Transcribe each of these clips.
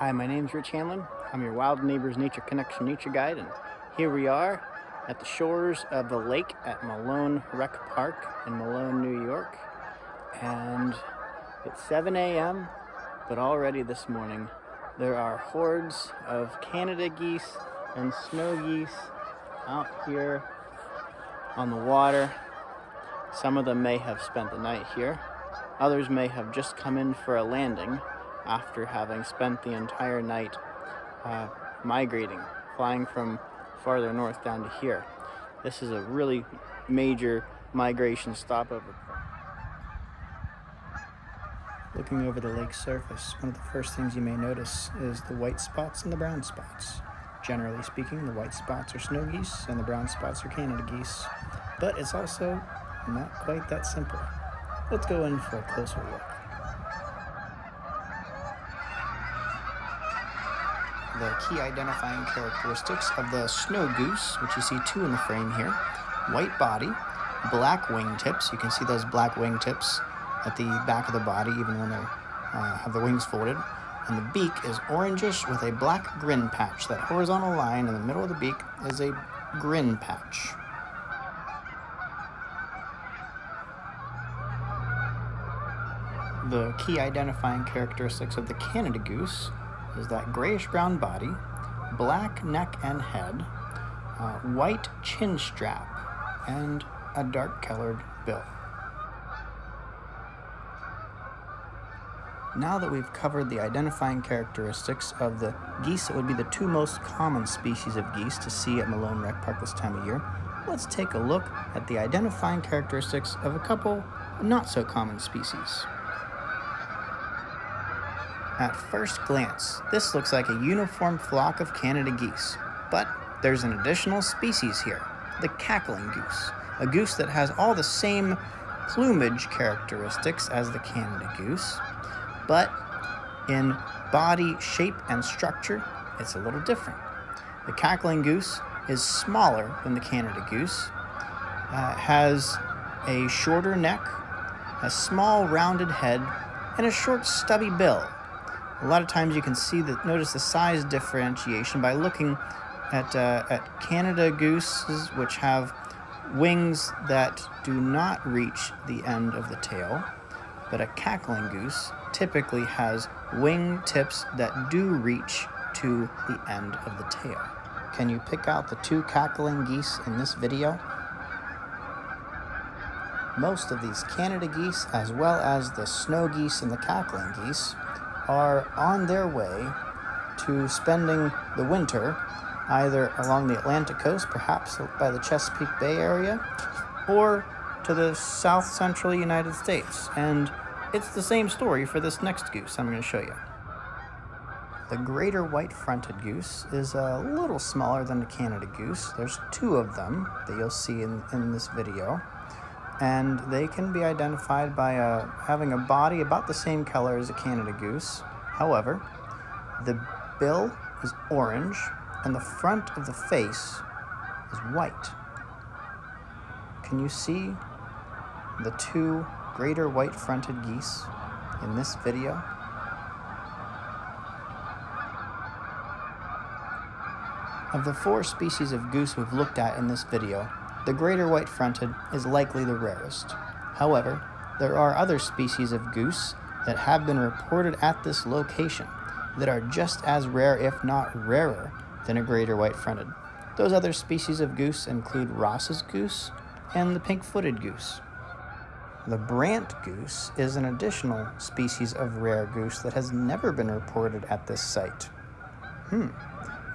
Hi, my name's Rich Hanlon. I'm your Wild Neighbors Nature Connection Nature Guide, and here we are at the shores of the lake at Malone Rec Park in Malone, New York. And it's 7 a.m., but already this morning there are hordes of Canada geese and snow geese out here on the water. Some of them may have spent the night here. Others may have just come in for a landing after having spent the entire night migrating, flying from farther north down to here. This is a really major migration stopover point. Looking over the lake's surface, one of the first things you may notice is the white spots and the brown spots. Generally speaking, the white spots are snow geese and the brown spots are Canada geese, but it's also not quite that simple. Let's go in for a closer look. The key identifying characteristics of the snow goose, which you see two in the frame here: white body, black wingtips. You can see those black wingtips at the back of the body even when they have the wings folded. And the beak is orangish with a black grin patch. That horizontal line in the middle of the beak is a grin patch. The key identifying characteristics of the Canada goose is that grayish-brown body, black neck and head, white chin strap, and a dark-colored bill. Now that we've covered the identifying characteristics of the geese that would be the two most common species of geese to see at Malone Rec Park this time of year, let's take a look at the identifying characteristics of a couple not-so-common species. At first glance, this looks like a uniform flock of Canada geese, but there's an additional species here, the cackling goose, a goose that has all the same plumage characteristics as the Canada goose, but in body shape and structure, it's a little different. The cackling goose is smaller than the Canada goose, has a shorter neck, a small rounded head, and a short stubby bill. A lot of times you can notice the size differentiation by looking at Canada gooses, which have wings that do not reach the end of the tail, but a cackling goose typically has wing tips that do reach to the end of the tail. Can you pick out the two cackling geese in this video? Most of these Canada geese, as well as the snow geese and the cackling geese, are on their way to spending the winter either along the Atlantic coast, perhaps by the Chesapeake Bay area, or to the south central United States. And it's the same story for this next goose I'm going to show you. The greater white-fronted goose is a little smaller than the Canada goose. There's two of them that you'll see in this video. And they can be identified by having a body about the same color as a Canada goose. However, the bill is orange and the front of the face is white. Can you see the two greater white-fronted geese in this video? Of the four species of goose we've looked at in this video, the greater white-fronted is likely the rarest. However, there are other species of goose that have been reported at this location that are just as rare, if not rarer, than a greater white-fronted. Those other species of goose include Ross's goose and the pink-footed goose. The brant goose is an additional species of rare goose that has never been reported at this site.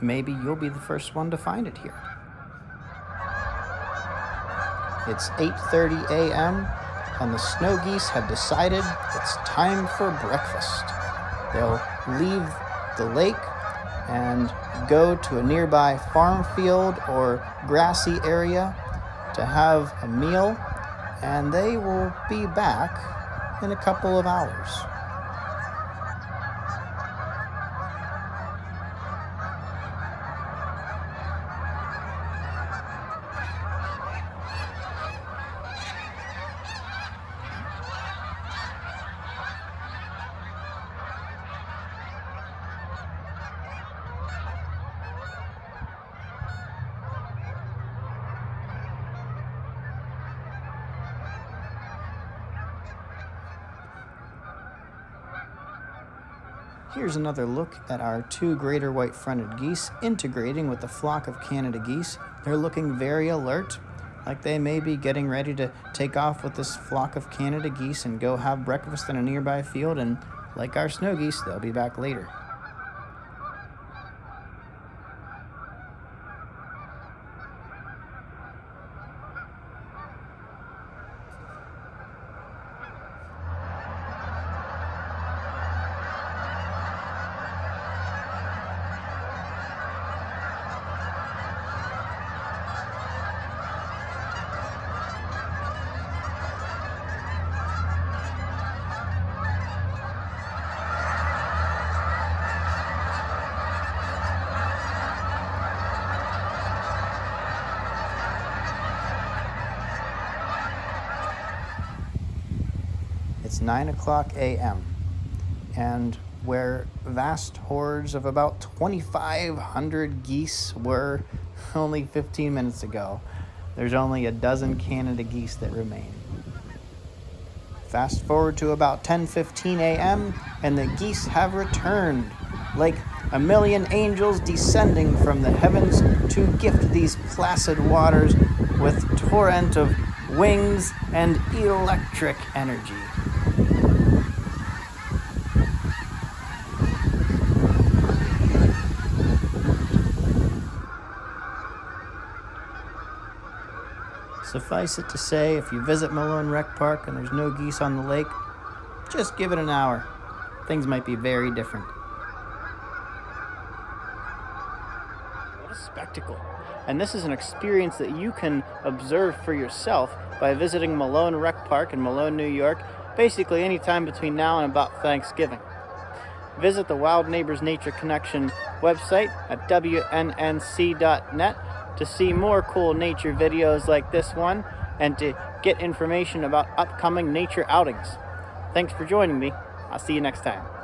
Maybe you'll be the first one to find it here. It's 8:30 a.m. and the snow geese have decided it's time for breakfast. They'll leave the lake and go to a nearby farm field or grassy area to have a meal, and they will be back in a couple of hours. Here's another look at our two greater white-fronted geese integrating with the flock of Canada geese. They're looking very alert, like they may be getting ready to take off with this flock of Canada geese and go have breakfast in a nearby field, and like our snow geese, they'll be back later. It's 9 o'clock a.m., and where vast hordes of about 2,500 geese were only 15 minutes ago, there's only a dozen Canada geese that remain. Fast forward to about 10:15 a.m., and the geese have returned, like a million angels descending from the heavens to gift these placid waters with torrent of wings and electric energy. Suffice it to say, if you visit Malone Rec Park and there's no geese on the lake, just give it an hour. Things might be very different. What a spectacle. And this is an experience that you can observe for yourself by visiting Malone Rec Park in Malone, New York, basically anytime between now and about Thanksgiving. Visit the Wild Neighbors Nature Connection website at WNNC.net to see more cool nature videos like this one and to get information about upcoming nature outings. Thanks for joining me. I'll see you next time.